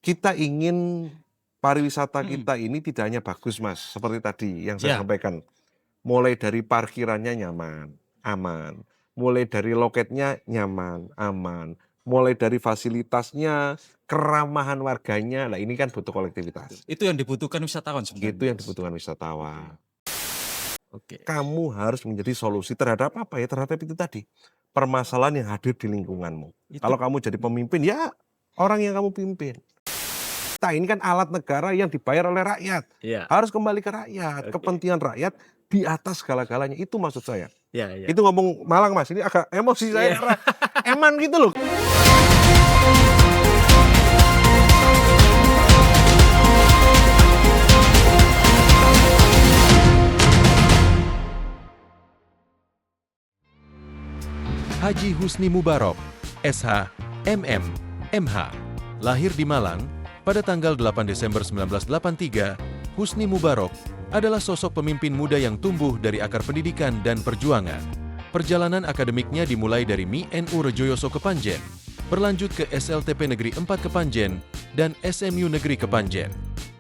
kita ingin pariwisata Hmm. kita ini tidak hanya bagus, Mas, seperti tadi yang saya Ya. sampaikan. Mulai dari parkirannya nyaman, aman. Mulai dari loketnya nyaman, aman. Mulai dari fasilitasnya, keramahan warganya. Nah, ini kan butuh kolektivitas. Itu yang dibutuhkan wisatawan sebenarnya. Itu yang dibutuhkan wisatawan. Oke. Kamu harus menjadi solusi terhadap apa ya? Terhadap itu tadi. Permasalahan yang hadir di lingkunganmu. Itu- Kalau kamu jadi pemimpin, ya orang yang kamu pimpin. Kita ini kan alat negara yang dibayar oleh rakyat. Ya. Harus kembali ke rakyat. Oke. Kepentingan rakyat di atas segala-galanya. Itu maksud saya. Ya. Itu ngomong Malang, Mas. Ini agak emosi saya. Karena eman gitu loh. Haji Husni Mubarok, SH, MM, MH. Lahir di Malang pada tanggal 8 Desember 1983, Husni Mubarok adalah sosok pemimpin muda yang tumbuh dari akar pendidikan dan perjuangan. Perjalanan akademiknya dimulai dari MI.NU Rejoyoso Kepanjen, berlanjut ke SLTP Negeri 4 Kepanjen, dan SMU Negeri Kepanjen.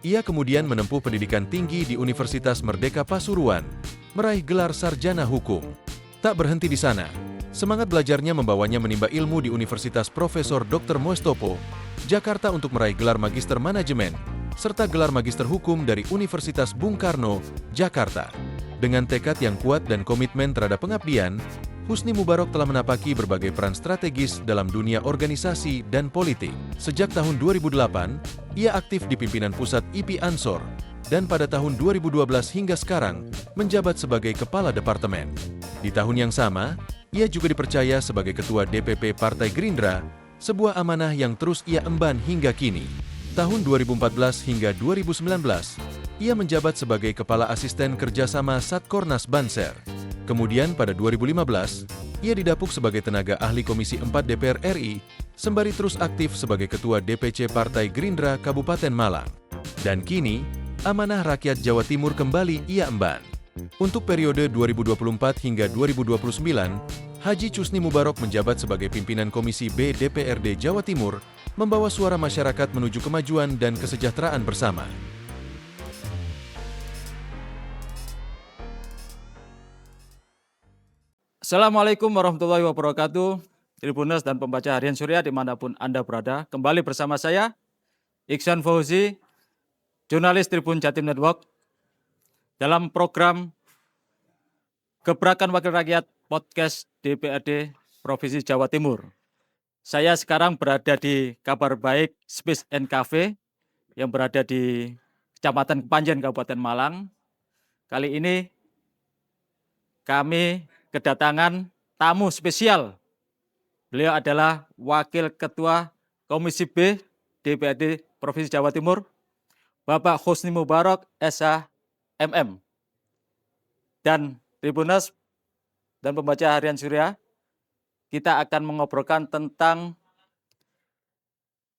Ia kemudian menempuh pendidikan tinggi di Universitas Merdeka Pasuruan, meraih gelar sarjana hukum. Tak berhenti di sana, semangat belajarnya membawanya menimba ilmu di Universitas Profesor Dr. Mustopo, Jakarta untuk meraih gelar Magister Manajemen, serta gelar Magister Hukum dari Universitas Bung Karno, Jakarta. Dengan tekad yang kuat dan komitmen terhadap pengabdian, Husni Mubarok telah menapaki berbagai peran strategis dalam dunia organisasi dan politik. Sejak tahun 2008, ia aktif di pimpinan pusat IP Ansor, dan pada tahun 2012 hingga sekarang menjabat sebagai Kepala Departemen. Di tahun yang sama, ia juga dipercaya sebagai Ketua DPP Partai Gerindra, sebuah amanah yang terus ia emban hingga kini. Tahun 2014 hingga 2019, ia menjabat sebagai Kepala Asisten Kerjasama Satkornas Banser. Kemudian pada 2015, ia didapuk sebagai tenaga ahli Komisi 4 DPR RI, sembari terus aktif sebagai Ketua DPC Partai Gerindra Kabupaten Malang. Dan kini, amanah rakyat Jawa Timur kembali ia emban. Untuk periode 2024 hingga 2029, Haji Husni Mubarok menjabat sebagai pimpinan Komisi B DPRD Jawa Timur, membawa suara masyarakat menuju kemajuan dan kesejahteraan bersama. Assalamualaikum warahmatullahi wabarakatuh. Tribuners dan pembaca harian Surya dimanapun Anda berada. Kembali bersama saya, Iksan Fauzi, jurnalis Tribun Jatim Network, dalam program Gebrakan Wakil Rakyat Podcast DPRD Provinsi Jawa Timur. Saya sekarang berada di Kabar Baik Space and Cafe yang berada di Kecamatan Kepanjen, Kabupaten Malang. Kali ini kami kedatangan tamu spesial. Beliau adalah Wakil Ketua Komisi B DPRD Provinsi Jawa Timur, Bapak Husni Mubarok, SH, MM. Dan Tribuners dan pembaca harian Surya, kita akan mengobrolkan tentang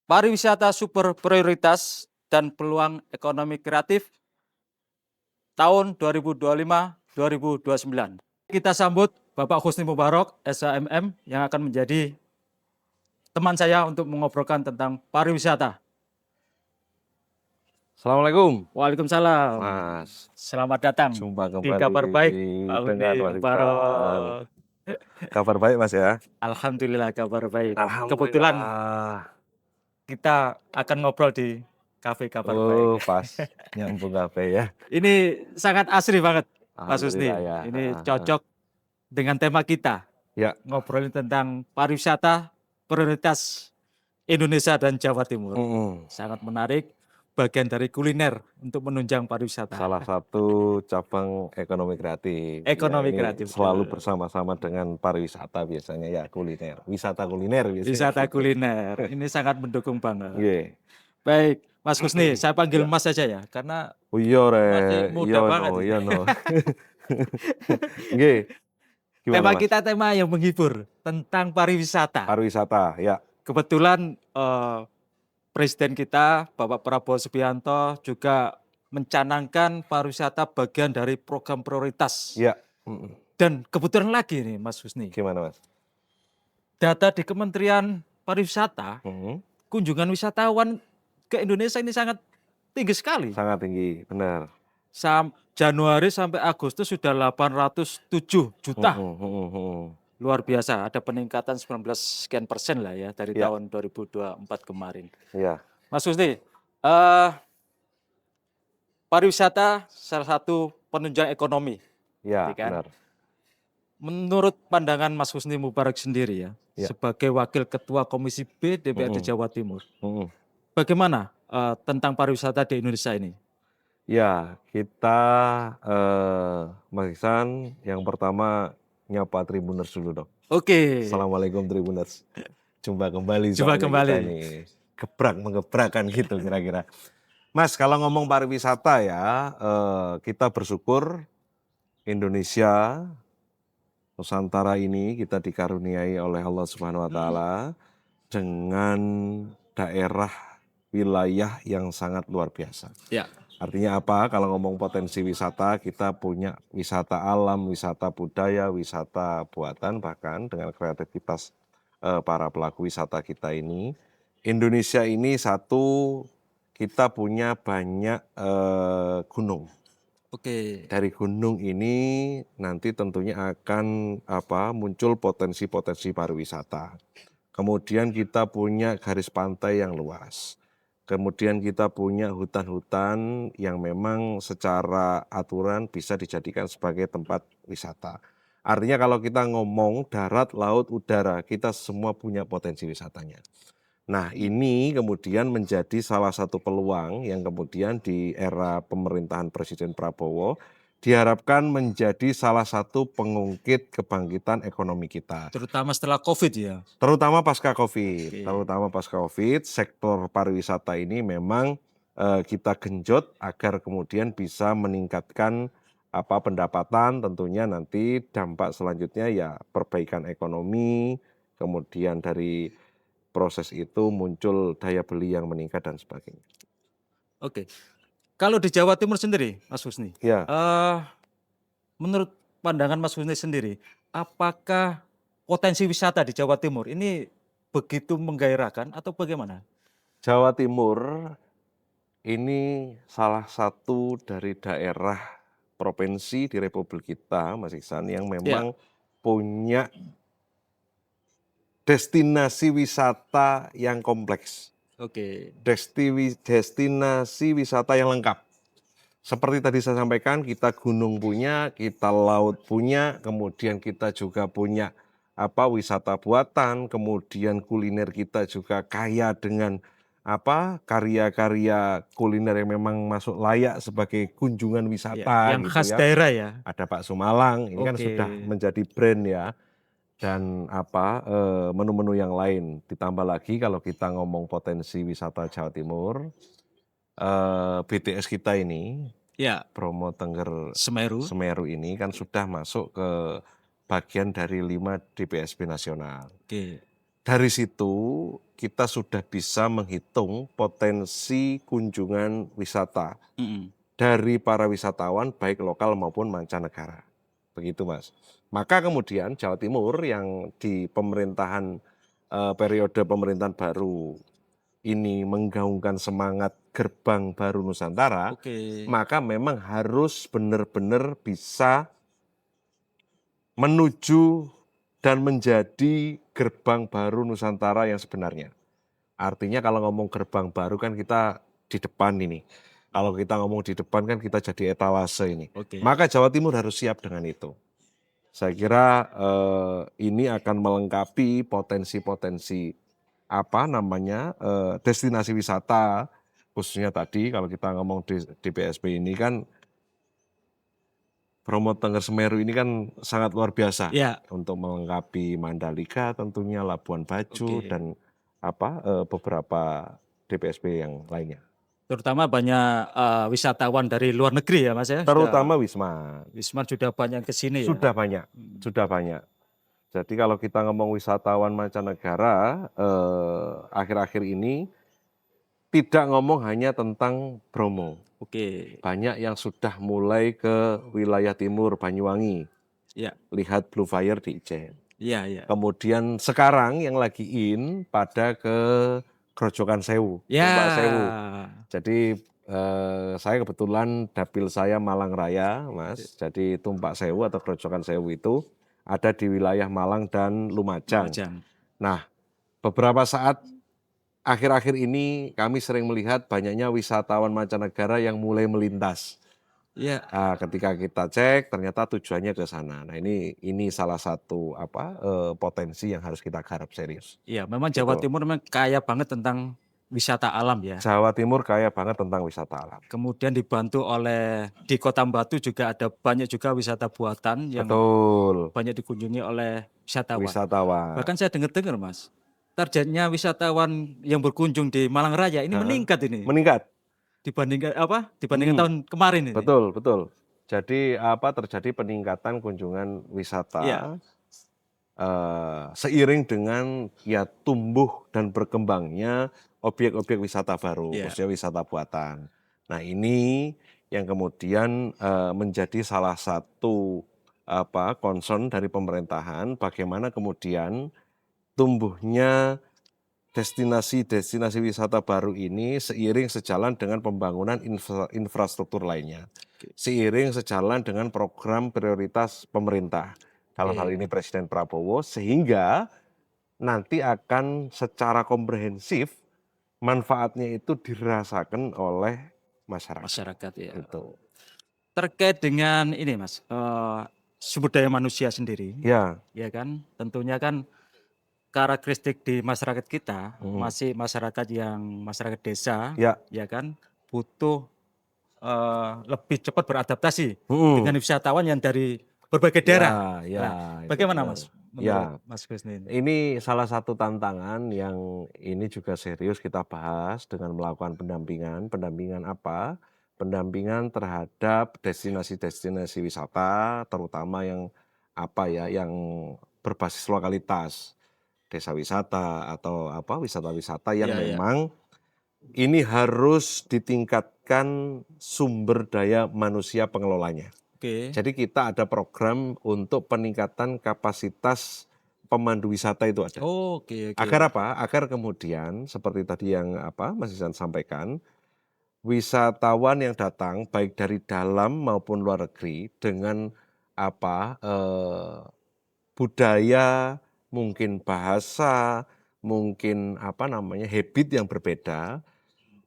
pariwisata super prioritas dan peluang ekonomi kreatif tahun 2025-2029. Kita sambut Bapak Husni Mubarok, SHMM, yang akan menjadi teman saya untuk mengobrolkan tentang pariwisata. Assalamualaikum. Waalaikumsalam. Mas. Selamat datang Jumpa di kembali Kabar Baik, Pak Husni dengan Mas Mubarok. Kabar baik, Mas ya. Alhamdulillah kabar baik. Alhamdulillah. Kebetulan kita akan ngobrol di Kafe Kabar Baik. Oh, pas nyambung kafe ya. Ini sangat asri banget, Mas Husni. Alhamdulillah ya. Ini cocok dengan tema kita. Ya. Ngobrolin tentang pariwisata prioritas Indonesia dan Jawa Timur. Sangat menarik, bagian dari kuliner untuk menunjang pariwisata. Salah satu cabang ekonomi kreatif. Ekonomi ini kreatif, selalu betul. bersama-sama dengan pariwisata biasanya ya, kuliner. Wisata kuliner biasanya. Wisata kuliner. Ini sangat mendukung banget. Nggih. Baik, Mas Husni, saya panggil Mas saja ya, karena Oh iya masih re. muda banget ini. Iya no. Nggih. Gimana, tema Mas? kita tema yang menghibur tentang pariwisata. Pariwisata, ya. Kebetulan Presiden kita, Bapak Prabowo Subianto, juga mencanangkan pariwisata bagian dari program prioritas. Ya. Dan kebetulan lagi nih Mas Husni, Gimana, Mas? data di Kementerian Pariwisata, kunjungan wisatawan ke Indonesia ini sangat tinggi sekali. Sangat tinggi, benar. Januari sampai Agustus sudah 807 juta. Luar biasa, ada peningkatan 19 sekian persen lah ya dari Ya. tahun 2024 kemarin. Ya, Mas Husni, pariwisata salah satu penunjang ekonomi. ya, Iya kan? benar. Menurut pandangan Mas Husni Mubarak sendiri ya, Ya. sebagai Wakil Ketua Komisi B DPRD Jawa Timur, Mm-mm. bagaimana tentang pariwisata di Indonesia ini? Ya, kita Mas Iksan, yang pertama nyapa Tribuners dulu dong. Oke, Assalamualaikum Tribuners. Jumpa kembali Jumpa soalnya kembali. kita ini. Gebrak-mengebrakan gitu kira-kira. Mas, kalau ngomong pariwisata ya, kita bersyukur Indonesia, Nusantara ini kita dikaruniai oleh Allah Subhanahu wa Ta'ala dengan daerah wilayah yang sangat luar biasa. ya, Artinya apa? Kalau ngomong potensi wisata, kita punya wisata alam, wisata budaya, wisata buatan, bahkan dengan kreativitas para pelaku wisata kita ini. Indonesia ini satu, kita punya banyak gunung. oke, Dari gunung ini nanti tentunya akan muncul potensi-potensi pariwisata. Kemudian kita punya garis pantai yang luas. Kemudian kita punya hutan-hutan yang memang secara aturan bisa dijadikan sebagai tempat wisata. Artinya kalau kita ngomong darat, laut, udara, kita semua punya potensi wisatanya. Nah, ini kemudian menjadi salah satu peluang yang kemudian di era pemerintahan Presiden Prabowo diharapkan menjadi salah satu pengungkit kebangkitan ekonomi kita. terutama setelah COVID ya. Terutama pasca COVID. Oke. Terutama pasca COVID, sektor pariwisata ini memang kita genjot agar kemudian bisa meningkatkan pendapatan, tentunya nanti dampak selanjutnya ya perbaikan ekonomi, kemudian dari proses itu muncul daya beli yang meningkat dan sebagainya. Oke, kalau di Jawa Timur sendiri, Mas Husni, Ya, menurut pandangan Mas Husni sendiri, apakah potensi wisata di Jawa Timur ini begitu menggairahkan atau bagaimana? Jawa Timur ini salah satu dari daerah provinsi di Republik kita, Mas Iksan, yang memang punya destinasi wisata yang kompleks. Oke, Destinasi wisata yang lengkap. Seperti tadi saya sampaikan, kita gunung punya, kita laut punya, kemudian kita juga punya wisata buatan, kemudian kuliner kita juga kaya dengan karya-karya kuliner yang memang masuk layak sebagai kunjungan wisata yang gitu khas ya. daerah ya. Ada Pak Sumalang, ini kan Oke. sudah menjadi brand ya. Dan menu-menu yang lain. Ditambah lagi kalau kita ngomong potensi wisata Jawa Timur, BTS kita ini, Ya, Bromo Tengger Semeru. Semeru ini kan sudah masuk ke bagian dari 5 DPSB nasional. Oke, Dari situ kita sudah bisa menghitung potensi kunjungan wisata dari para wisatawan baik lokal maupun mancanegara. Begitu Mas. Maka kemudian Jawa Timur yang di pemerintahan periode pemerintahan baru ini menggaungkan semangat gerbang baru Nusantara, oke, maka memang harus benar-benar bisa menuju dan menjadi gerbang baru Nusantara yang sebenarnya. Artinya kalau ngomong gerbang baru kan kita di depan ini. Kalau kita ngomong di depan kan kita jadi etalase ini. oke. Maka Jawa Timur harus siap dengan itu. Saya kira ini akan melengkapi potensi-potensi destinasi wisata, khususnya tadi kalau kita ngomong di DPSB ini kan Bromo Tengger Semeru ini kan sangat luar biasa Ya, untuk melengkapi Mandalika tentunya, Labuan Bajo Oke. dan beberapa DPSB yang lainnya. terutama banyak wisatawan dari luar negeri ya Mas ya. Terutama Wisma. Wisman sudah banyak ke sini ya. Sudah banyak, sudah banyak. Jadi kalau kita ngomong wisatawan mancanegara, akhir-akhir ini tidak ngomong hanya tentang Bromo. Oke, Banyak yang sudah mulai ke wilayah timur, Banyuwangi. ya, Lihat Blue Fire di Ijen. ya, ya. Kemudian sekarang yang lagi pada ke Grojogan Sewu, Ya. Tumpak Sewu. Jadi saya kebetulan dapil saya Malang Raya, Mas. Jadi Tumpak Sewu atau Grojogan Sewu itu ada di wilayah Malang dan Lumajang. Lumajang. Nah, beberapa saat akhir-akhir ini kami sering melihat banyaknya wisatawan mancanegara yang mulai melintas. Ya. Ketika kita cek ternyata tujuannya ke sana. Nah, ini salah satu potensi yang harus kita garap serius. Iya, memang Jawa Gitu. Timur memang kaya banget tentang wisata alam ya. Jawa Timur kaya banget tentang wisata alam. Kemudian dibantu oleh di Kota Batu juga ada banyak juga wisata buatan yang Betul. banyak dikunjungi oleh wisatawan. Wisatawan. Bahkan saya dengar-dengar Mas, targetnya wisatawan yang berkunjung di Malang Raya ini meningkat ini Meningkat. dibandingkan tahun kemarin ini. Betul, betul. Jadi terjadi peningkatan kunjungan wisata Iya. seiring dengan ya tumbuh dan berkembangnya objek-objek wisata baru, Iya. khususnya wisata buatan. Nah, ini yang kemudian menjadi salah satu concern dari pemerintahan, bagaimana kemudian tumbuhnya destinasi-destinasi wisata baru ini seiring sejalan dengan pembangunan infrastruktur lainnya. Seiring sejalan dengan program prioritas pemerintah. Dalam hal ini Presiden Prabowo, sehingga nanti akan secara komprehensif manfaatnya itu dirasakan oleh masyarakat. Masyarakat ya. Itu. Terkait dengan ini Mas, sumber daya manusia sendiri, Ya, ya kan, tentunya kan karakteristik di masyarakat kita masih masyarakat desa, ya. ya kan, butuh lebih cepat beradaptasi Mm. dengan wisatawan yang dari berbagai daerah. Ya, Nah, itu bagaimana benar. Mas? Ya. Menurut Mas Kusni ini? Ini salah satu tantangan yang ini juga serius kita bahas dengan melakukan pendampingan. Pendampingan apa? Pendampingan terhadap destinasi-destinasi wisata, terutama yang yang berbasis lokalitas, desa wisata atau wisata-wisata yang Ya, ya. memang ini harus ditingkatkan sumber daya manusia pengelolanya. Oke. Jadi kita ada program untuk peningkatan kapasitas pemandu wisata itu ada. Oke. Agar apa? Agar kemudian seperti tadi yang Mas Ihsan sampaikan, wisatawan yang datang baik dari dalam maupun luar negeri dengan budaya, mungkin bahasa, mungkin habit yang berbeda,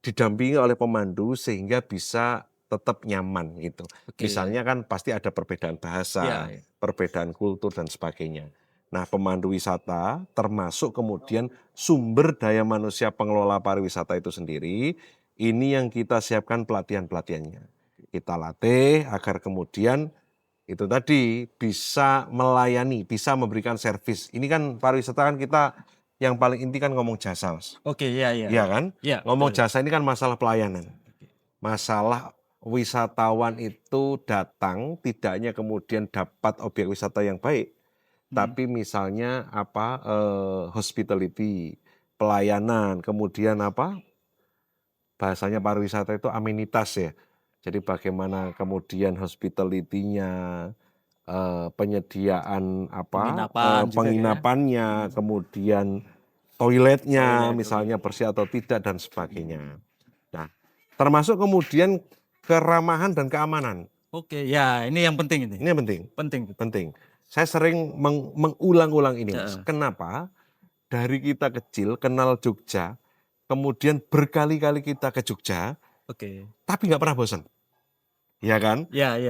didampingi oleh pemandu sehingga bisa tetap nyaman gitu. Oke. Misalnya kan pasti ada perbedaan bahasa, Ya. perbedaan kultur dan sebagainya. Nah, pemandu wisata termasuk kemudian sumber daya manusia pengelola pariwisata itu sendiri, ini yang kita siapkan pelatihan-pelatihannya. Kita latih agar kemudian itu tadi bisa melayani, bisa memberikan servis. Ini kan pariwisata kan kita yang paling inti kan ngomong jasa, Mas. Oke, ya. Iya kan? Ya, Ngomong betul. jasa ini kan masalah pelayanan. Masalah wisatawan itu datang tidak hanya kemudian dapat objek wisata yang baik, tapi misalnya hospitality, pelayanan, kemudian bahasanya pariwisata itu amenitas ya. Jadi bagaimana kemudian hospitality-nya, penyediaan Penginapan juga penginapannya, kemudian toiletnya misalnya bersih atau tidak dan sebagainya. Nah, termasuk kemudian keramahan dan keamanan. Oke, ya ini yang penting ini. Ini yang penting. Penting. Saya sering mengulang-ulang ini, Mas. Kenapa? Dari kita kecil kenal Jogja, kemudian berkali-kali kita ke Jogja, Oke. tapi nggak pernah bosan. Ya kan? Ya.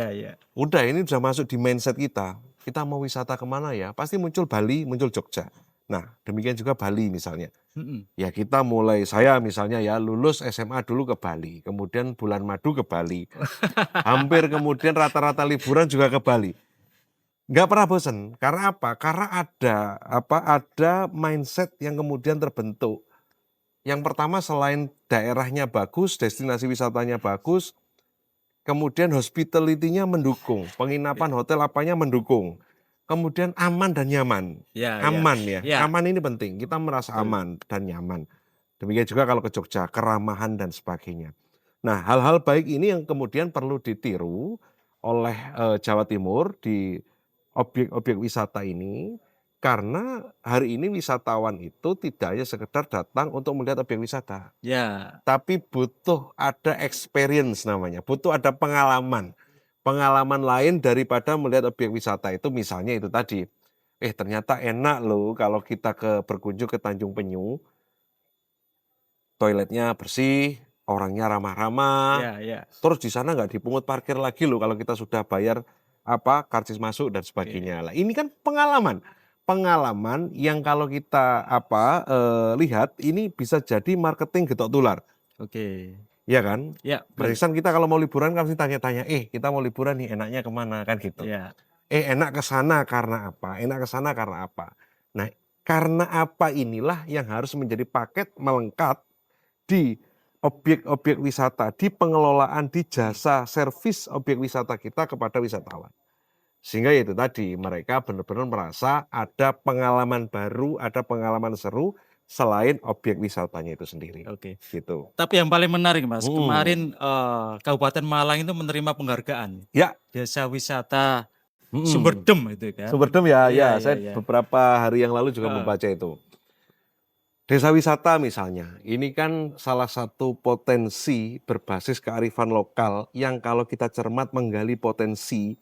Udah ini sudah masuk di mindset kita. Kita mau wisata kemana ya? Pasti muncul Bali, muncul Jogja. Nah, demikian juga Bali misalnya. Ya kita saya misalnya ya lulus SMA dulu ke Bali, kemudian bulan madu ke Bali. Hampir kemudian rata-rata liburan juga ke Bali. Nggak pernah bosan. Karena apa? Karena ada mindset yang kemudian terbentuk. Yang pertama selain daerahnya bagus, destinasi wisatanya bagus, kemudian hospitality-nya mendukung, penginapan hotel apanya mendukung. Kemudian aman dan nyaman. Aman ya. Aman ini penting. Kita merasa aman dan nyaman. Demikian juga kalau ke Jogja, keramahan dan sebagainya. Nah, hal-hal baik ini yang kemudian perlu ditiru oleh Jawa Timur di objek-objek wisata ini. Karena hari ini wisatawan itu tidak hanya sekedar datang untuk melihat objek wisata, Ya, tapi butuh ada experience namanya, butuh ada pengalaman. Pengalaman lain daripada melihat objek wisata itu misalnya itu tadi, ternyata enak loh kalau kita berkunjung ke Tanjung Penyu, toiletnya bersih, orangnya ramah-ramah, ya, ya. terus di sana nggak dipungut parkir lagi loh kalau kita sudah bayar karcis masuk dan sebagainya. Lah ini kan pengalaman. Pengalaman yang kalau kita lihat ini bisa jadi marketing getok tular, Oke. ya kan? Ya, betul. Barisan kita kalau mau liburan kan pasti tanya-tanya, kita mau liburan nih enaknya kemana kan gitu. Ya, Enak ke sana karena apa? Enak ke sana karena apa? Nah, karena apa inilah yang harus menjadi paket melengkap di objek-objek wisata, di pengelolaan, di jasa servis objek wisata kita kepada wisatawan. Sehingga itu tadi, mereka benar-benar merasa ada pengalaman baru, ada pengalaman seru selain objek wisatanya itu sendiri. oke. Gitu. Tapi yang paling menarik, Mas, Hmm. kemarin Kabupaten Malang itu menerima penghargaan Ya, Desa Wisata mm-mm. Sumberdem itu kan. Sumberdem ya, Iya, saya iya. beberapa hari yang lalu juga membaca itu. Desa wisata misalnya, ini kan salah satu potensi berbasis kearifan lokal yang kalau kita cermat menggali potensi,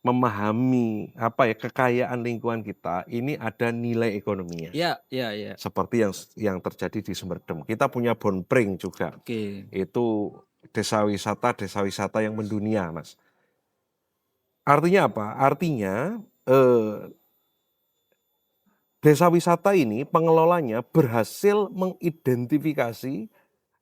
memahami kekayaan lingkungan kita, ini ada nilai ekonominya. Iya, iya, iya. Seperti yang terjadi di Sumberdem. Kita punya Bonpring juga. Oke. Itu desa wisata yang mendunia, Mas. Artinya apa? Artinya desa wisata ini pengelolanya berhasil mengidentifikasi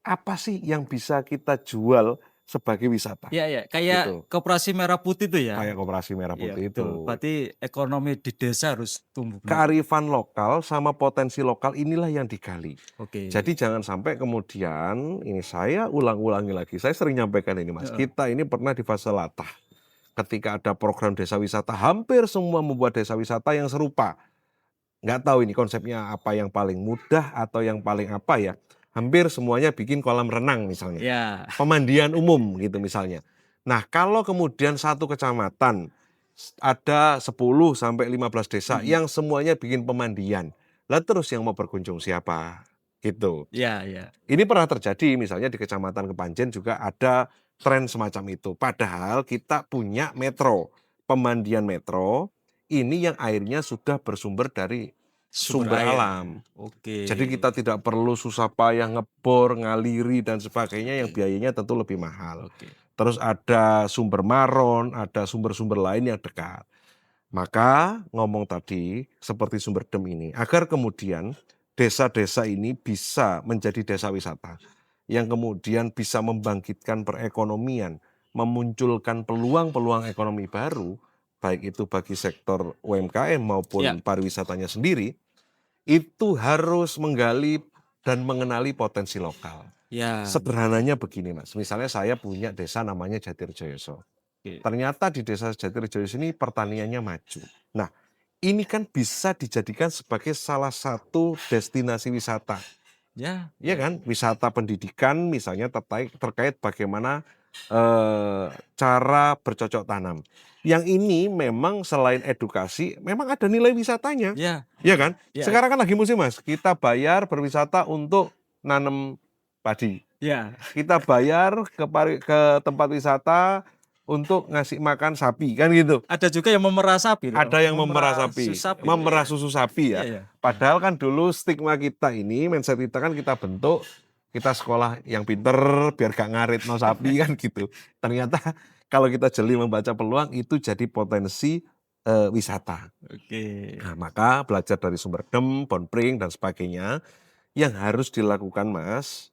apa sih yang bisa kita jual sebagai wisata. Iya, iya. Kayak Gitu. Koperasi Merah Putih itu ya. Kayak Koperasi Merah Iya, Putih betul. itu. Berarti ekonomi di desa harus tumbuh. Kearifan lokal sama potensi lokal inilah yang digali. Oke. Jadi jangan sampai kemudian, ini saya ulang-ulangi lagi, saya sering nyampaikan ini Mas, kita ini pernah di fase latah. Ketika ada program desa wisata, hampir semua membuat desa wisata yang serupa. Nggak tahu ini konsepnya apa yang paling mudah atau yang paling apa ya. Hampir semuanya bikin kolam renang misalnya. Ya. Pemandian umum gitu misalnya. Nah kalau kemudian satu kecamatan ada 10 sampai 15 desa yang semuanya bikin pemandian. Lah terus yang mau berkunjung siapa? Gitu. Ya, ya. Ini pernah terjadi misalnya di Kecamatan Kepanjen juga ada tren semacam itu. Padahal kita punya metro, pemandian metro, ini yang airnya sudah bersumber dari sumber air. alam. Oke. Jadi kita tidak perlu susah payah ngebor, ngaliri dan sebagainya yang biayanya tentu lebih mahal. Oke. Terus ada sumber maron, ada sumber-sumber lain yang dekat. Maka ngomong tadi seperti Sumberdem ini, agar kemudian desa-desa ini bisa menjadi desa wisata yang kemudian bisa membangkitkan perekonomian, memunculkan peluang-peluang ekonomi baru, baik itu bagi sektor UMKM maupun pariwisatanya sendiri, itu harus menggali dan mengenali potensi lokal. Ya. Sederhananya begini Mas, misalnya saya punya desa namanya Jatirjoyoso. Ternyata di desa Jatirjoyoso ini pertaniannya maju. Nah, ini kan bisa dijadikan sebagai salah satu destinasi wisata. Ya. Iya kan? Wisata pendidikan misalnya terkait bagaimana cara bercocok tanam. Yang ini memang selain edukasi, memang ada nilai wisatanya. Ya. Iya kan? Ya. Sekarang kan lagi musim Mas, kita bayar berwisata untuk nanam padi. Ya. Kita bayar ke tempat wisata untuk ngasih makan sapi kan gitu. Ada juga yang memerah sapi. Ada yang memerah sapi, memerah susu sapi ya. Iya. Padahal kan dulu stigma kita ini, mindset kita kan kita bentuk, kita sekolah yang pinter biar gak ngarit no sapi kan gitu. Ternyata kalau kita jeli membaca peluang itu jadi potensi wisata. Oke. Nah, maka belajar dari Sumberdem, Bonpring dan sebagainya yang harus dilakukan Mas,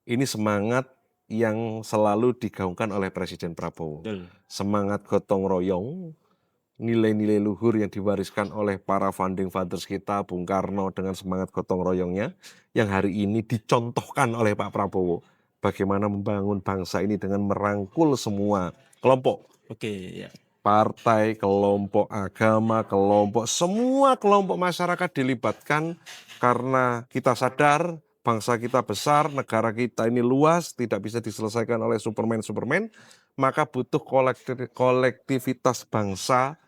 ini semangat yang selalu digaungkan oleh Presiden Prabowo. Betul. Semangat gotong royong, nilai-nilai luhur yang diwariskan oleh para founding fathers kita, Bung Karno dengan semangat gotong royongnya, yang hari ini dicontohkan oleh Pak Prabowo. Bagaimana membangun bangsa ini dengan merangkul semua kelompok. Oke, ya. Partai, kelompok agama, semua kelompok masyarakat dilibatkan karena kita sadar bangsa kita besar, negara kita ini luas, tidak bisa diselesaikan oleh Superman, maka butuh kolektivitas bangsa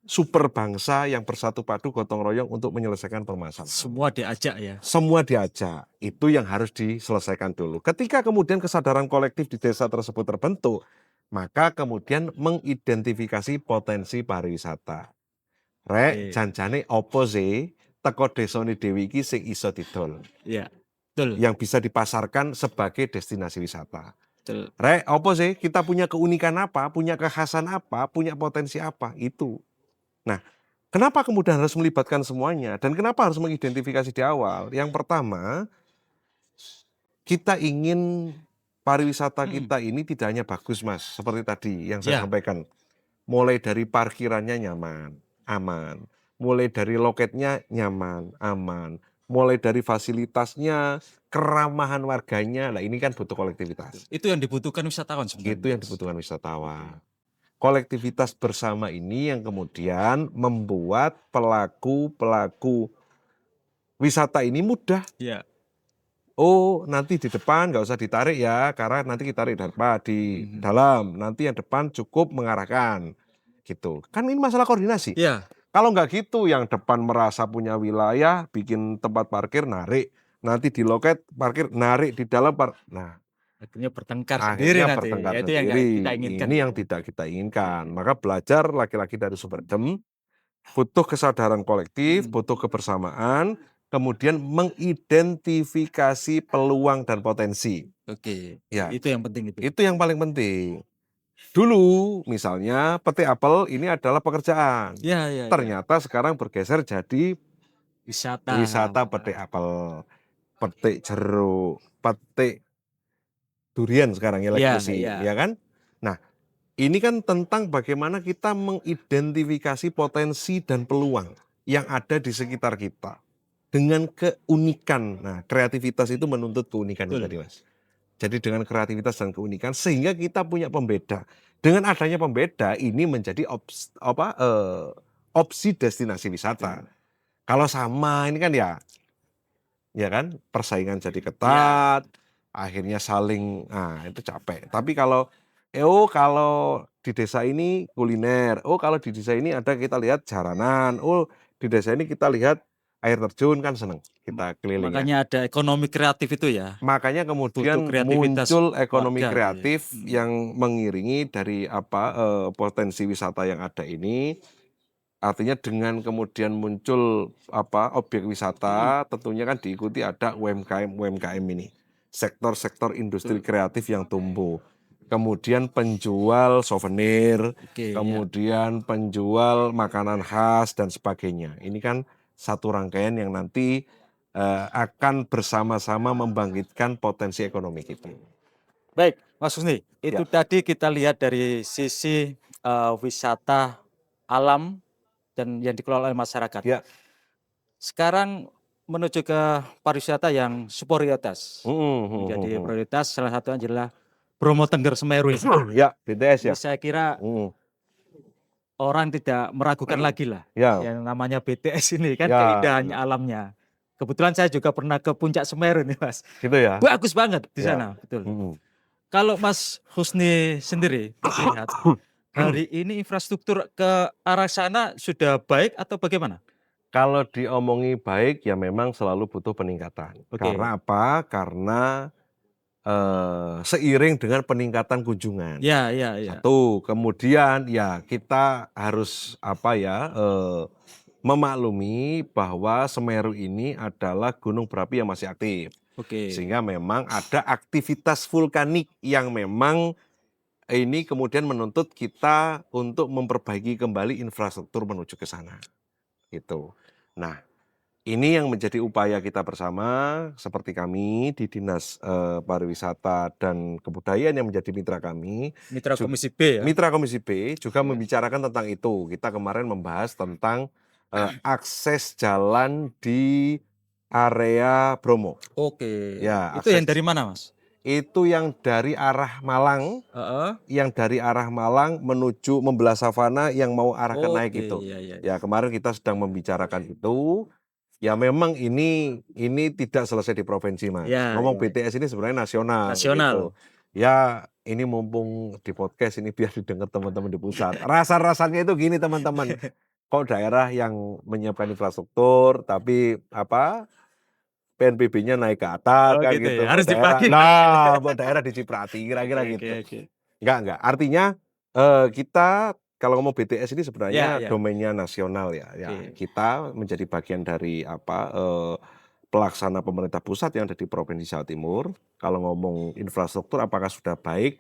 super bangsa yang bersatu padu gotong royong untuk menyelesaikan permasalahan. Semua diajak ya. Semua diajak, itu yang harus diselesaikan dulu. Ketika kemudian kesadaran kolektif di desa tersebut terbentuk, maka kemudian mengidentifikasi potensi pariwisata. Rek, Oke. janjane opo sih teko desane dhewe iki sing iso didol, Iya. Betul. yang bisa dipasarkan sebagai destinasi wisata. Betul. Rek, opo sih kita punya keunikan apa, punya kekhasan apa, punya potensi apa, itu. Nah, kenapa kemudian harus melibatkan semuanya dan kenapa harus mengidentifikasi di awal? Yang pertama, kita ingin pariwisata kita ini tidak hanya bagus, Mas, seperti tadi yang saya Ya. sampaikan. Mulai dari parkirannya nyaman, aman. Mulai dari loketnya nyaman, aman. Mulai dari fasilitasnya, keramahan warganya. Nah, ini kan butuh kolektivitas. Itu yang dibutuhkan wisatawan sebenarnya. Itu yang dibutuhkan wisatawan. Kolektivitas bersama ini yang kemudian membuat pelaku-pelaku wisata ini mudah. Iya. Oh, nanti di depan nggak usah ditarik ya, karena nanti kita tarik di dalam. Nanti yang depan cukup mengarahkan, gitu. Kan ini masalah koordinasi. Iya. Kalau nggak gitu, yang depan merasa punya wilayah, bikin tempat parkir, narik. Nanti di loket parkir, narik di dalam Nah, Akhirnya bertengkar sendiri akhirnya nanti. bertengkar Ya, itu yang nggak sendiri. kita inginkan. Ini yang tidak kita inginkan. Maka belajar laki-laki dari Superdem, butuh kesadaran kolektif, butuh kebersamaan, kemudian mengidentifikasi peluang dan potensi. Oke. Ya, Itu yang penting itu. itu yang paling penting. Dulu misalnya petik apel ini adalah pekerjaan. Iya, iya. Ternyata sekarang bergeser jadi Wisata. wisata petik apel, petik jeruk, petik durian sekarang ya Iya, lagi iya. ya kan? Nah, ini kan tentang bagaimana kita mengidentifikasi potensi dan peluang yang ada di sekitar kita dengan keunikan. Nah, kreativitas itu menuntut keunikan itu Betul. tadi, Mas. Jadi dengan kreativitas dan keunikan sehingga kita punya pembeda. Dengan adanya pembeda ini menjadi opsi destinasi wisata. Kalau sama ini kan ya kan persaingan jadi ketat, akhirnya saling itu capek. Tapi kalau kalau di desa ini kuliner, kalau di desa ini ada kita lihat jaranan, di desa ini kita lihat air terjun kan seneng kita keliling ya. Makanya ada ekonomi kreatif itu ya. Makanya kemudian Butuh kreativitas muncul ekonomi warga, kreatif gitu yang mengiringi dari potensi wisata yang ada ini. Artinya dengan kemudian muncul objek wisata, tentunya kan diikuti ada UMKM ini. Sektor-sektor industri kreatif yang tumbuh. Kemudian penjual souvenir, Oke, ya. kemudian penjual makanan khas dan sebagainya. Ini kan satu rangkaian yang nanti akan bersama-sama membangkitkan potensi ekonomi kita. Baik, Mas Husni, itu Ya. tadi kita lihat dari sisi wisata alam dan yang dikelola oleh masyarakat. Ya. Sekarang menuju ke pariwisata yang prioritas. Menjadi prioritas salah satunya adalah Bromo Tengger Semeru ini. Ya, BTS ya. Jadi saya kira orang tidak meragukan lagi lah Ya. yang namanya BTS ini kan Ya. keindahannya alamnya. Kebetulan saya juga pernah ke Puncak Semeru nih, Mas. Gitu ya. Bagus banget di Ya. sana, betul. Kalau Mas Husni sendiri melihat hari ini infrastruktur ke arah sana sudah baik atau bagaimana? Kalau diomongi baik ya memang selalu butuh peningkatan. Oke. Karena apa? Karena seiring dengan peningkatan kunjungan. Ya, ya, ya. Satu, kemudian ya kita harus memaklumi bahwa Semeru ini adalah gunung berapi yang masih aktif. Oke. Sehingga memang ada aktivitas vulkanik yang memang ini kemudian menuntut kita untuk memperbaiki kembali infrastruktur menuju ke sana. Gitu. Nah, ini yang menjadi upaya kita bersama seperti kami di Dinas Pariwisata dan Kebudayaan yang menjadi mitra kami. Mitra Komisi B ya. Mitra Komisi B juga membicarakan tentang itu. Kita kemarin membahas tentang akses jalan di area Bromo. Oke. Ya, itu yang akses. dari mana, Mas? Itu yang dari arah Malang, menuju membelah savana yang mau arah ke naik itu. Iya. Ya, kemarin kita sedang membicarakan itu. Ya memang ini tidak selesai di provinsi, Mas. Ya, Ngomong ya. BTS ini sebenarnya nasional. Nasional. Gitu. Ya ini mumpung di podcast ini biar didengar teman-teman di pusat. Rasa-rasanya itu gini teman-teman. kok daerah yang menyiapkan infrastruktur tapi apa PNBP-nya naik ke atas Oh kan gitu gitu. ya, harus Daerah, dibagi. nah buat daerah diciprati Oke, kira-kira oke, gitu. oke. Enggak. Artinya kita kalau ngomong BTS ini Ya, sebenarnya ya. domainnya nasional ya. Ya, Oke. kita menjadi bagian dari apa pelaksana pemerintah pusat yang ada di Provinsi Jawa Timur. Kalau ngomong infrastruktur apakah sudah baik?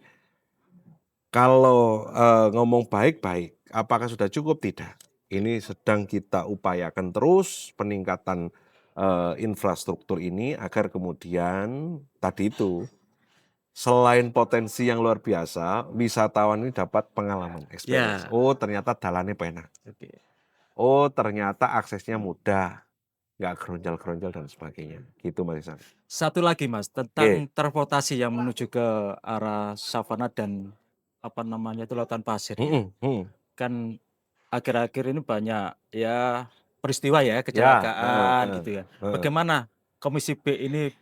Kalau ngomong baik-baik, apakah sudah cukup? Tidak. Ini sedang kita upayakan terus peningkatan infrastruktur ini agar kemudian tadi itu selain potensi yang luar biasa, wisatawan ini dapat pengalaman, experience. Ya, Oh, ternyata dalannya penak. oke. Oh, ternyata aksesnya mudah, nggak geronjal-geronjal dan sebagainya. Gitu Mas Isan. Satu lagi Mas, Oke. tentang transportasi yang menuju ke arah savana dan apa namanya itu lautan pasir ya. Mhm, mhm. Kan akhir-akhir ini banyak ya peristiwa ya, Ya, kecelakaan heeh, gitu ya. heeh. Bagaimana Komisi B ini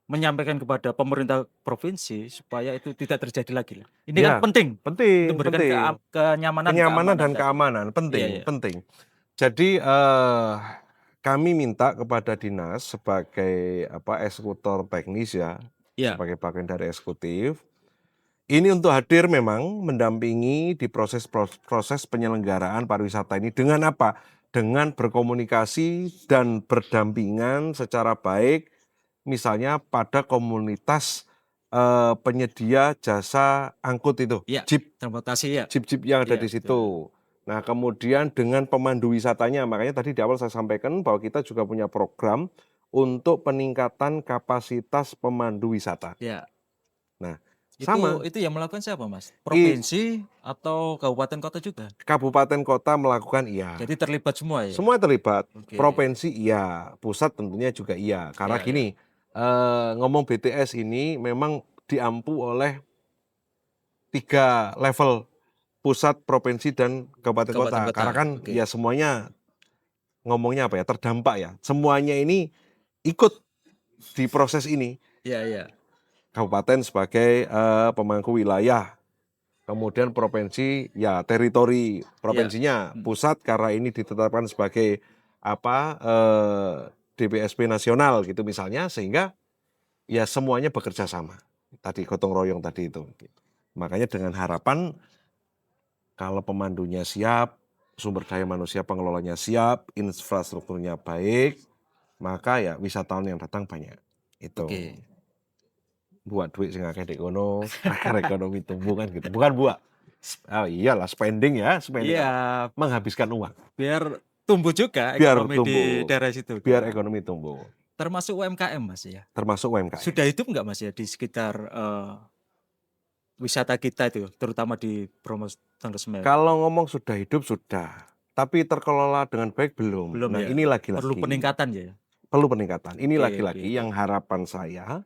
menyampaikan kepada pemerintah provinsi supaya itu tidak terjadi lagi lah. Ini kan Ya, penting untuk penting, memberikan penting. kenyamanan, Kenyamanan keamanan dan tadi. keamanan, Iya, penting, iya. penting. Jadi kami minta kepada dinas sebagai apa eksekutor teknis ya, Iya, sebagai bagian dari eksekutif, ini untuk hadir memang mendampingi di proses penyelenggaraan pariwisata ini dengan apa? Dengan berkomunikasi dan berdampingan secara baik, misalnya pada komunitas penyedia jasa angkut itu, iya. jeep. Transportasi ya. Jeep-jeep yang ada Iya, di betul. situ. Nah, kemudian dengan pemandu wisatanya, makanya tadi di awal saya sampaikan bahwa kita juga punya program untuk peningkatan kapasitas pemandu wisata. Iya. Nah, sama, Itu yang melakukan siapa, Mas? i Provinsi atau kabupaten kota juga? kabupaten kota melakukan iya. Jadi terlibat semua ya? Semua terlibat, Oke. provinsi iya, pusat tentunya juga iya. Karena Iya, iya. gini, ngomong BTS ini memang diampu oleh 3 level, pusat, provinsi, dan kabupaten kota. Kabupaten kota. Karena kan Oke. ya semuanya ngomongnya apa ya, terdampak ya. Semuanya ini ikut di proses ini. Iya, iya. Kabupaten sebagai pemangku wilayah, kemudian provinsi ya teritori Iya. provinsinya, Hmm. pusat karena ini ditetapkan sebagai apa DPSP nasional gitu misalnya, sehingga ya semuanya bekerja sama. Tadi gotong royong tadi itu. Makanya dengan harapan kalau pemandunya siap, sumber daya manusia pengelolanya siap, infrastrukturnya baik, maka ya wisatawan yang datang banyak. Itu Oke. buat duit sing akeh dek kono, agar ekonomi tumbuh kan gitu. Bukan buat oh iyalah spending ya, spending Iya, menghabiskan uang biar tumbuh juga biar ekonomi di tumbuh, daerah situ biar kan. ekonomi tumbuh, Termasuk UMKM, Mas ya. termasuk UMKM. Sudah hidup nggak Mas ya di sekitar wisata kita itu, terutama di Bromo Tengger Semeru? Kalau ngomong sudah hidup sudah, tapi terkelola dengan baik belum. Belum Nah, ya. ini Perlu lagi-lagi peningkatan ya. perlu peningkatan. Ini Oke, oke, lagi-lagi oke. yang harapan saya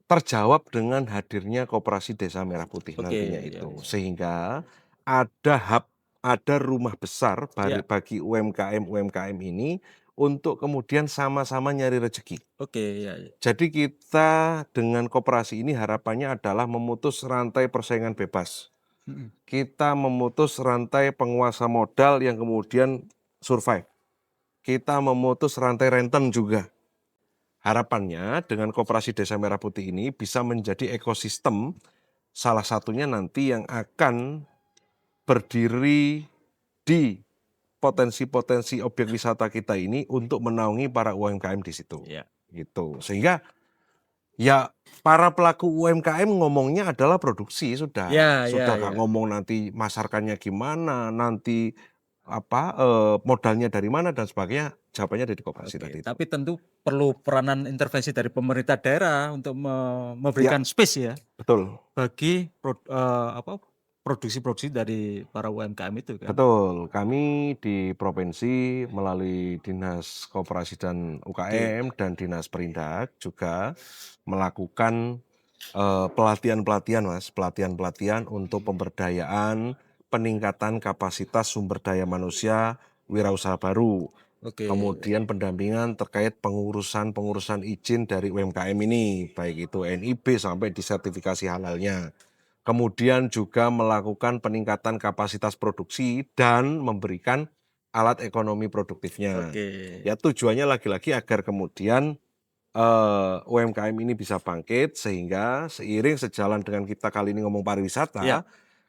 terjawab dengan hadirnya Koperasi Desa Merah Putih Oke, nantinya ya, itu. ya. Sehingga ada hub, ada rumah besar Ya, bagi UMKM-UMKM ini untuk kemudian sama-sama nyari rezeki. oke, ya, ya. Jadi kita dengan koperasi ini harapannya adalah memutus rantai persaingan bebas. Mm-mm. Kita memutus rantai penguasa modal yang kemudian survive. Kita memutus rantai renten juga. Harapannya dengan Koperasi Desa Merah Putih ini bisa menjadi ekosistem salah satunya nanti yang akan berdiri di potensi-potensi objek wisata kita ini untuk menaungi para UMKM di situ. Ya. Gitu. Sehingga ya para pelaku UMKM ngomongnya adalah produksi sudah. Ya, Sudah ya, nggak ya. ngomong nanti masarkannya gimana, nanti apa modalnya dari mana dan sebagainya. Jawabannya ada di koperasi Oke, tadi itu. tapi tentu perlu peranan intervensi dari pemerintah daerah untuk Ya, memberikan space ya betul. bagi produksi-produksi dari para UMKM itu kan. Betul, kami di provinsi melalui Dinas Koperasi dan Oke, UKM dan Dinas Perindak juga melakukan pelatihan-pelatihan, Mas, pelatihan-pelatihan untuk pemberdayaan, peningkatan kapasitas sumber daya manusia wirausaha baru. oke, Kemudian pendampingan terkait pengurusan izin dari UMKM ini, baik itu NIB sampai di sertifikasi halalnya. Kemudian juga melakukan peningkatan kapasitas produksi dan memberikan alat ekonomi produktifnya. Oke. Ya tujuannya lagi-lagi agar kemudian UMKM ini bisa bangkit sehingga seiring sejalan dengan kita kali ini ngomong pariwisata, Ya.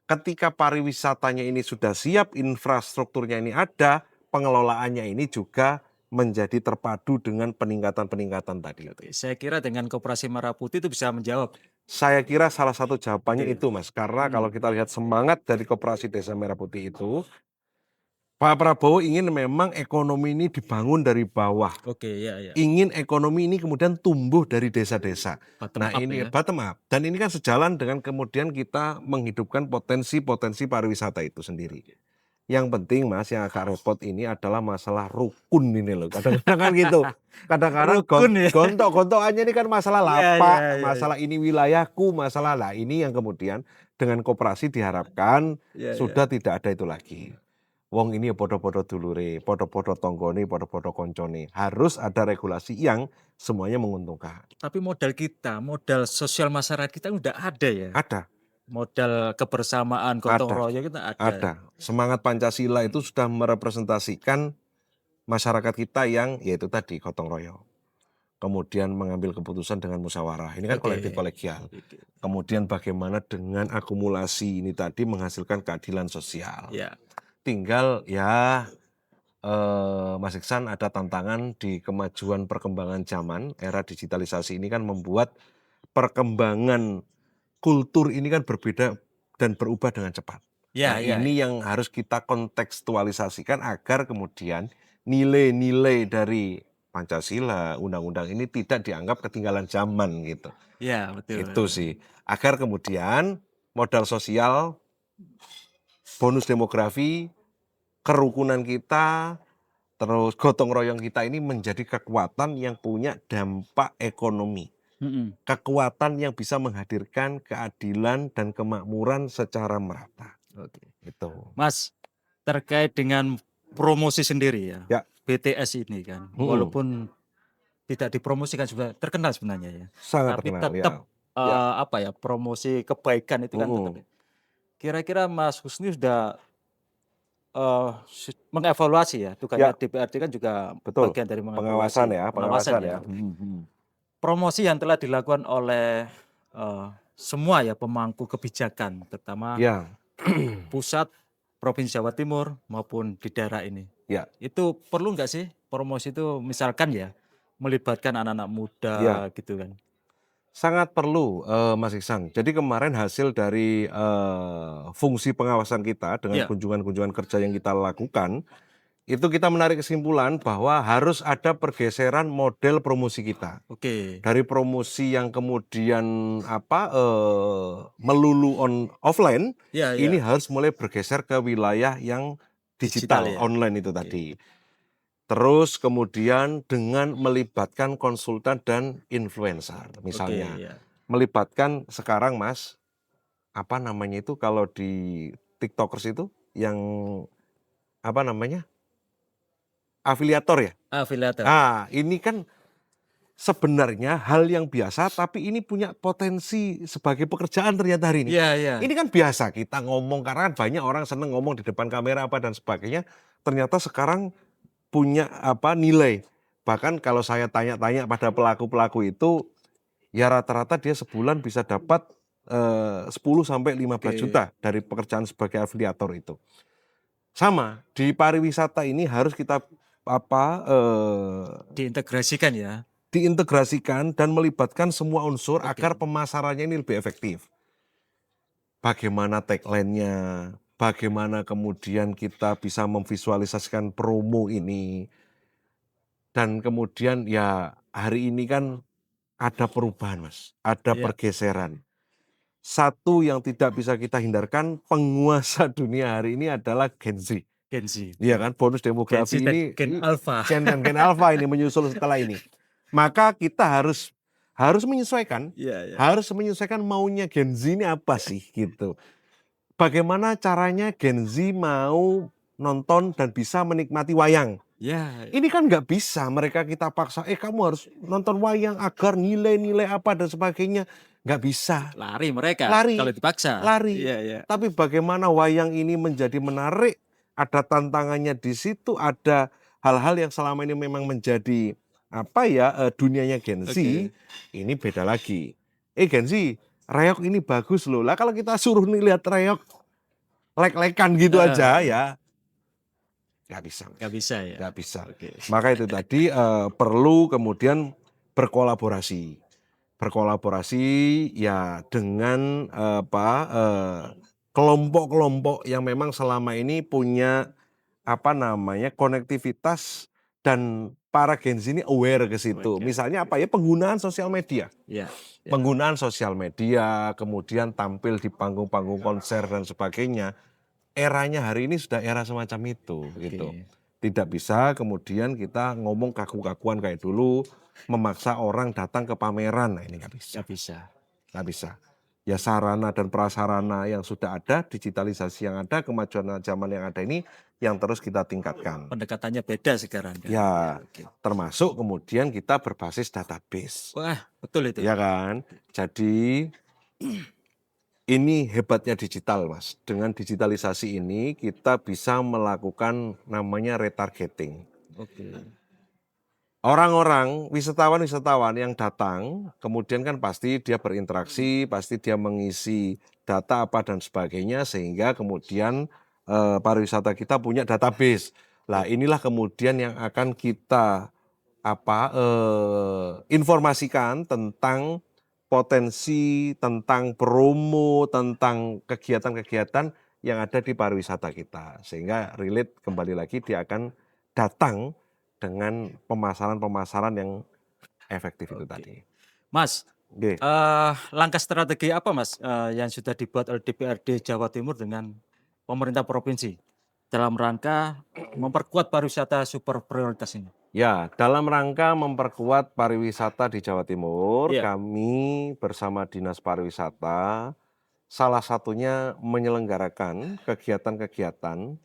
ketika pariwisatanya ini sudah siap, infrastrukturnya ini ada, pengelolaannya ini juga menjadi terpadu dengan peningkatan-peningkatan tadi. Oke, saya kira dengan Koperasi Merah Putih itu bisa menjawab. Saya kira salah satu jawabannya Oke. itu, Mas. Karena kalau kita lihat semangat dari Koperasi Desa Merah Putih itu, Pak Prabowo ingin memang ekonomi ini dibangun dari bawah. Oke, ya. Ingin ekonomi ini kemudian tumbuh dari desa-desa. Bottom Nah up ini ya. bottom up. Dan ini kan sejalan dengan kemudian kita menghidupkan potensi-potensi pariwisata itu sendiri. Yang penting Mas, yang agak repot ini adalah masalah rukun ini loh. Kadang-kadang kan gitu. Kadang-kadang Rukun ya. gontok-gontokannya ini kan masalah Iya, lapak, iya. masalah ini wilayahku, masalah lah ini yang kemudian dengan koperasi diharapkan Iya. sudah tidak ada itu lagi. Wong ini ya podo-podo dulure, podo-podo tonggone, podo-podo koncone. Harus ada regulasi yang semuanya menguntungkan. Tapi modal kita, modal sosial masyarakat kita udah ada ya. Ada, Modal kebersamaan, gotong Ada. royong kita ada. ada. Semangat Pancasila itu sudah merepresentasikan masyarakat kita yang yaitu tadi gotong royong. Kemudian mengambil keputusan dengan musyawarah. Ini kan Oke. kolektif kolegial. Oke. Kemudian bagaimana dengan akumulasi ini tadi menghasilkan keadilan sosial. Ya. Tinggal ya Mas Iksan ada tantangan di kemajuan perkembangan zaman, era digitalisasi ini kan membuat perkembangan kultur ini kan berbeda dan berubah dengan cepat. Ya, Nah ini yang harus kita kontekstualisasikan agar kemudian nilai-nilai dari Pancasila, undang-undang ini tidak dianggap ketinggalan zaman gitu. Ya, betul. Itu sih. Agar kemudian modal sosial, bonus demografi, kerukunan kita, terus gotong royong kita ini menjadi kekuatan yang punya dampak ekonomi. Mm-mm. Kekuatan yang bisa menghadirkan keadilan dan kemakmuran secara merata. Oke. Itu. Mas, terkait dengan promosi sendiri ya. Ya. BTS ini kan, walaupun tidak dipromosikan juga terkenal sebenarnya ya. Sangat Tapi terkenal tetap ya. promosi kebaikan itu kan tetap. Kira-kira Mas Husni sudah mengevaluasi ya, tugasnya DPRD kan juga Betul. bagian dari Pengawasan ya, pengawasan ya. Promosi yang telah dilakukan oleh semua ya pemangku kebijakan, terutama pusat, Provinsi Jawa Timur maupun di daerah ini. Ya. Itu perlu nggak sih promosi itu misalkan ya melibatkan anak-anak muda gitu kan? Sangat perlu Mas Iksan. Jadi kemarin hasil dari fungsi pengawasan kita dengan kunjungan-kunjungan kerja yang kita lakukan, itu kita menarik kesimpulan bahwa harus ada pergeseran model promosi kita. Oke. Dari promosi yang kemudian melulu offline, ini harus mulai bergeser ke wilayah yang digital ya? online itu tadi. Terus kemudian dengan melibatkan konsultan dan influencer misalnya. Melibatkan sekarang Mas, apa namanya itu kalau di TikTokers itu yang apa namanya? Afiliator ya? Afiliator. Ini kan sebenarnya hal yang biasa tapi ini punya potensi sebagai pekerjaan ternyata hari ini. Ini kan biasa kita ngomong karena kan banyak orang seneng ngomong di depan kamera apa dan sebagainya. Ternyata sekarang punya nilai. Bahkan kalau saya tanya-tanya pada pelaku-pelaku itu ya rata-rata dia sebulan bisa dapat 10 sampai 15 juta dari pekerjaan sebagai afiliator itu. Sama di pariwisata ini harus kita diintegrasikan ya. Diintegrasikan dan melibatkan semua unsur agar pemasarannya ini lebih efektif. Bagaimana tagline-nya, bagaimana kemudian kita bisa memvisualisasikan promo ini. Dan kemudian ya hari ini kan ada perubahan Mas, ada pergeseran. Satu yang tidak bisa kita hindarkan, penguasa dunia hari ini adalah Gen Z. Iya kan, bonus demografi ini Gen Alpha. Gen Alpha ini menyusul setelah ini. Maka kita harus menyesuaikan, harus menyesuaikan maunya Gen Z ini apa sih gitu. Bagaimana caranya Gen Z mau nonton dan bisa menikmati wayang. Ini kan nggak bisa mereka kita paksa, kamu harus nonton wayang agar nilai-nilai apa dan sebagainya. Nggak bisa. Lari mereka Lari. kalau dipaksa. Lari. Tapi bagaimana wayang ini menjadi menarik ada tantangannya di situ, ada hal-hal yang selama ini memang menjadi dunianya Gen Z, Oke. ini beda lagi. Gen Z, reog ini bagus loh. Lah kalau kita suruh nih lihat reog lek-lekan gitu aja ya, nggak bisa. Nggak bisa ya. Nggak bisa. Oke. Maka itu tadi perlu kemudian berkolaborasi. Berkolaborasi ya dengan kelompok-kelompok yang memang selama ini punya konektivitas dan para Gen Z ini aware ke situ. Oke. Misalnya penggunaan sosial media. Ya. Penggunaan sosial media, kemudian tampil di panggung-panggung konser dan sebagainya. Eranya hari ini sudah era semacam itu gitu. Oke. Tidak bisa kemudian kita ngomong kaku-kakuan kayak dulu, memaksa orang datang ke pameran. Nah, ini nggak bisa. Nggak bisa. Nggak bisa. Ya sarana dan prasarana yang sudah ada, digitalisasi yang ada, kemajuan zaman yang ada ini yang terus kita tingkatkan. Pendekatannya beda sekarang kan. Ya, Oke. termasuk kemudian kita berbasis database. Wah, betul itu. Ya kan? Jadi ini hebatnya digital, Mas. Dengan digitalisasi ini kita bisa melakukan namanya retargeting. Oke. Orang-orang, wisatawan-wisatawan yang datang, kemudian kan pasti dia berinteraksi, pasti dia mengisi data apa dan sebagainya, sehingga kemudian pariwisata kita punya database. Lah inilah kemudian yang akan kita informasikan tentang potensi, tentang promo, tentang kegiatan-kegiatan yang ada di pariwisata kita. Sehingga relate kembali lagi dia akan datang dengan pemasaran-pemasaran yang efektif itu Oke. tadi. Mas, Oke. langkah strategi apa Mas yang sudah dibuat oleh DPRD Jawa Timur dengan pemerintah provinsi dalam rangka memperkuat pariwisata super prioritas ini? Ya, dalam rangka memperkuat pariwisata di Jawa Timur, Iya. kami bersama Dinas Pariwisata salah satunya menyelenggarakan kegiatan-kegiatan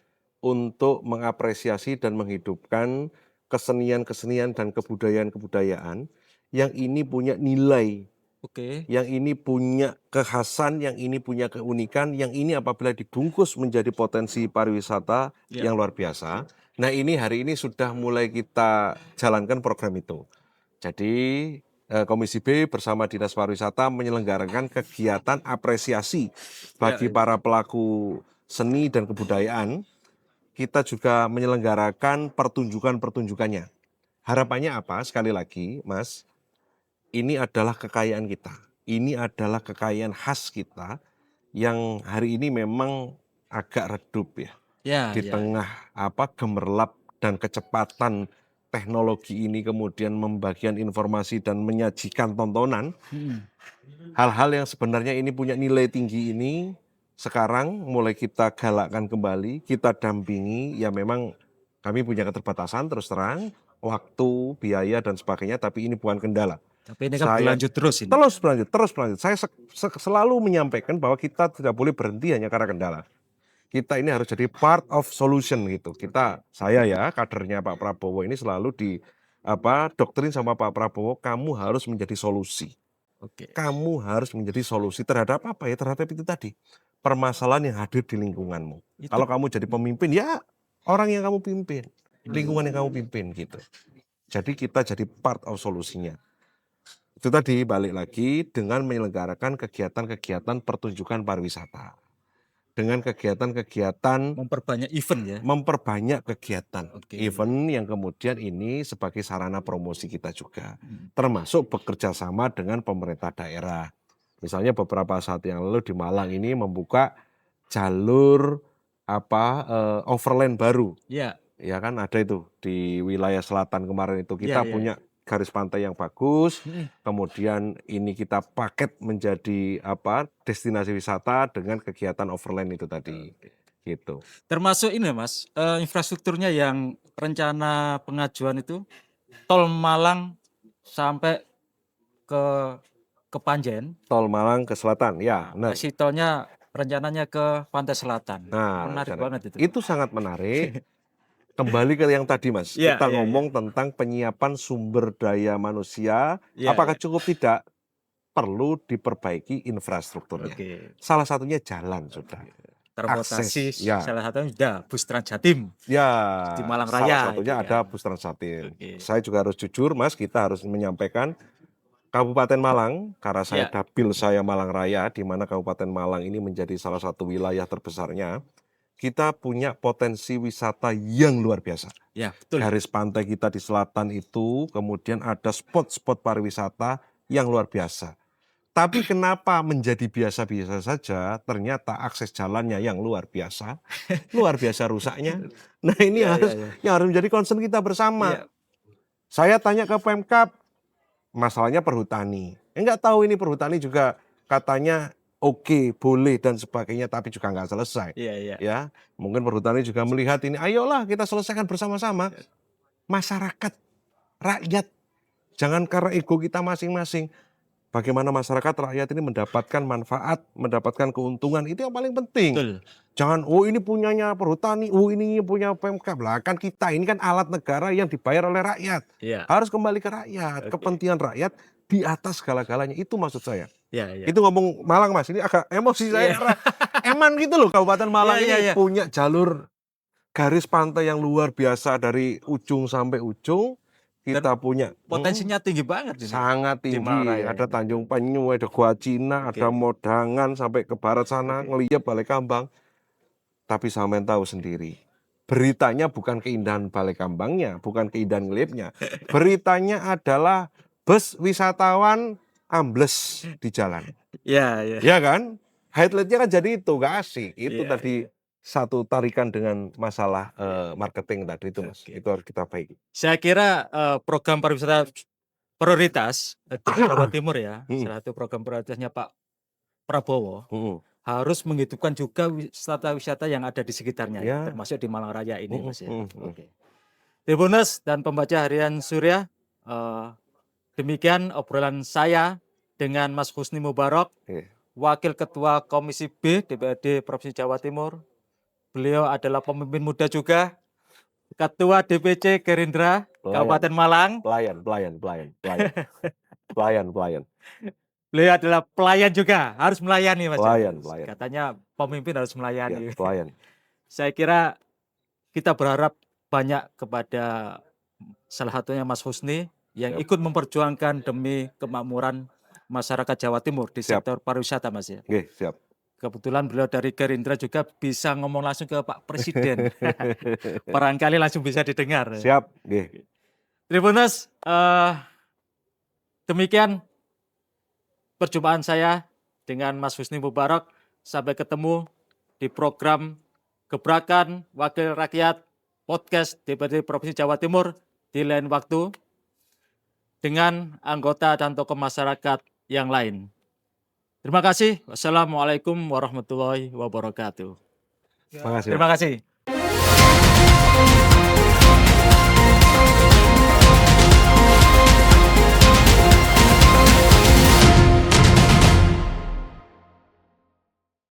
untuk mengapresiasi dan menghidupkan kesenian-kesenian dan kebudayaan-kebudayaan yang ini punya nilai, Oke. yang ini punya kekhasan, yang ini punya keunikan, yang ini apabila dibungkus menjadi potensi pariwisata Ya. yang luar biasa. Nah ini hari ini sudah mulai kita jalankan program itu. Jadi Komisi B bersama Dinas Pariwisata menyelenggarakan kegiatan apresiasi bagi Ya. para pelaku seni dan kebudayaan. Kita juga menyelenggarakan pertunjukan-pertunjukannya. Harapannya apa? Sekali lagi, Mas, ini adalah kekayaan kita. Ini adalah kekayaan khas kita yang hari ini memang agak redup ya. Ya. Di tengah gemerlap dan kecepatan teknologi ini kemudian membagikan informasi dan menyajikan tontonan, hal-hal yang sebenarnya ini punya nilai tinggi ini sekarang mulai kita galakkan kembali, kita dampingi. Ya memang kami punya keterbatasan terus terang, waktu, biaya dan sebagainya, tapi ini bukan kendala. Tapi ini kan Saya berlanjut terus ini. terus berlanjut. Saya selalu menyampaikan bahwa kita tidak boleh berhenti hanya karena kendala. Kita ini harus jadi part of solution gitu. Saya ya kadernya Pak Prabowo ini selalu doktrin sama Pak Prabowo, kamu harus menjadi solusi. Oke. Kamu harus menjadi solusi terhadap apa ya? Terhadap itu tadi. Permasalahan yang hadir di lingkunganmu. Itu. Kalau kamu jadi pemimpin ya orang yang kamu pimpin, lingkungan yang kamu pimpin gitu. Jadi kita jadi part of solusinya. Itu tadi balik lagi dengan menyelenggarakan kegiatan-kegiatan pertunjukan pariwisata. Dengan kegiatan-kegiatan Memperbanyak event ya. memperbanyak kegiatan Oke. event yang kemudian ini sebagai sarana promosi kita juga, termasuk bekerja sama dengan pemerintah daerah. Misalnya beberapa saat yang lalu di Malang ini membuka jalur overland baru. Ya. Ya kan ada itu di wilayah selatan kemarin itu kita Ya. punya garis pantai yang bagus, kemudian ini kita paket menjadi destinasi wisata dengan kegiatan overland itu tadi, gitu. Termasuk ini Mas, infrastrukturnya yang rencana pengajuan itu tol Malang sampai ke Panjen. Tol Malang ke selatan, ya, benar. Si tolnya rencananya ke pantai selatan. Nah, Menarik banget itu. itu sangat menarik. Kembali ke yang tadi Mas, Iya, kita iya, ngomong tentang penyiapan sumber daya manusia, Iya, apakah iya. cukup tidak? Perlu diperbaiki infrastrukturnya. Oke. Salah satunya jalan sudah. transportasi akses, ya. salah satunya sudah bus Trans Jatim Ya, di Malang salah Raya satunya itu ada ya. bus Trans Jatim. Oke. Saya juga harus jujur, Mas, kita harus menyampaikan Kabupaten Malang, karena saya Ya. dapil saya Malang Raya, di mana Kabupaten Malang ini menjadi salah satu wilayah terbesarnya, kita punya potensi wisata yang luar biasa. Ya, betul. Garis pantai kita di selatan itu, kemudian ada spot-spot pariwisata yang luar biasa. Tapi kenapa menjadi biasa-biasa saja, ternyata akses jalannya yang luar biasa rusaknya. Nah ini Ya, harus ya, ya. yang harus menjadi concern kita bersama. Ya. Saya tanya ke Pemkab, masalahnya perhutani. Enggak tahu ini perhutani juga katanya oke, boleh dan sebagainya, tapi juga nggak selesai. Iya, iya. Ya, mungkin perhutani juga melihat ini, ayolah kita selesaikan bersama-sama. Masyarakat, rakyat, jangan karena ego kita masing-masing. Bagaimana masyarakat rakyat ini mendapatkan manfaat, mendapatkan keuntungan, itu yang paling penting. Betul. Jangan, oh ini punyanya perhutani, oh ini punya Pemkab. Lah kan kita, ini kan alat negara yang dibayar oleh rakyat. Iya. Harus kembali ke rakyat, Oke. kepentingan rakyat di atas segala-galanya. Itu maksud saya. Iya, iya. Itu ngomong Malang, Mas, ini agak emosi saya. Iya. Karena eman gitu loh, Kabupaten Malang Iya, ini iya, iya. punya jalur garis pantai yang luar biasa dari ujung sampai ujung. Kita punya Potensinya tinggi banget ini. sangat di tinggi. Malang Raya Ada ini. Tanjung Penyu, ada Gua Cina, Oke. ada Modangan sampai ke barat sana, ngeliat Balai Kambang. Tapi sampean tahu sendiri, beritanya bukan keindahan Balai Kambangnya, bukan keindahan ngelipnya. Beritanya adalah bus wisatawan ambles di jalan. Iya, iya. Ya kan? Highlightnya kan jadi itu, gak asik. Itu Iya, tadi satu tarikan dengan masalah marketing tadi itu, Mas. Oke. Itu harus kita baiki. Saya kira program pariwisata prioritas di Jawa Timur ya, salah satu program prioritasnya Pak Prabowo harus menghidupkan juga wisata-wisata yang ada di sekitarnya, Ya. termasuk di Malang Raya ini, Mas ya. Mm-mm. Oke. Tribuners dan pembaca harian Surya, demikian obrolan saya dengan Mas Husni Mubarak, Oke. Wakil Ketua Komisi B DPRD Provinsi Jawa Timur. Beliau adalah pemimpin muda juga, Ketua DPC Gerindra Kabupaten Malang. Pelayan. Beliau adalah pelayan juga, harus melayani, Mas. Pelayan. Katanya pemimpin harus melayani. Ya, pelayan. Saya kira kita berharap banyak kepada salah satunya Mas Husni yang Siap. ikut memperjuangkan demi kemakmuran masyarakat Jawa Timur di Siap. sektor pariwisata, Mas ya. Oke, siap. Kebetulan beliau dari Gerindra juga bisa ngomong langsung ke Pak Presiden. Barangkali langsung bisa didengar. Siap. Oke. Tribuners, demikian perjumpaan saya dengan Mas Husni Mubarak. Sampai ketemu di program Gebrakan Wakil Rakyat Podcast DPRD Provinsi Jawa Timur di lain waktu dengan anggota dan tokoh masyarakat yang lain. Terima kasih. Wassalamualaikum warahmatullahi wabarakatuh. Terima kasih. Terima kasih.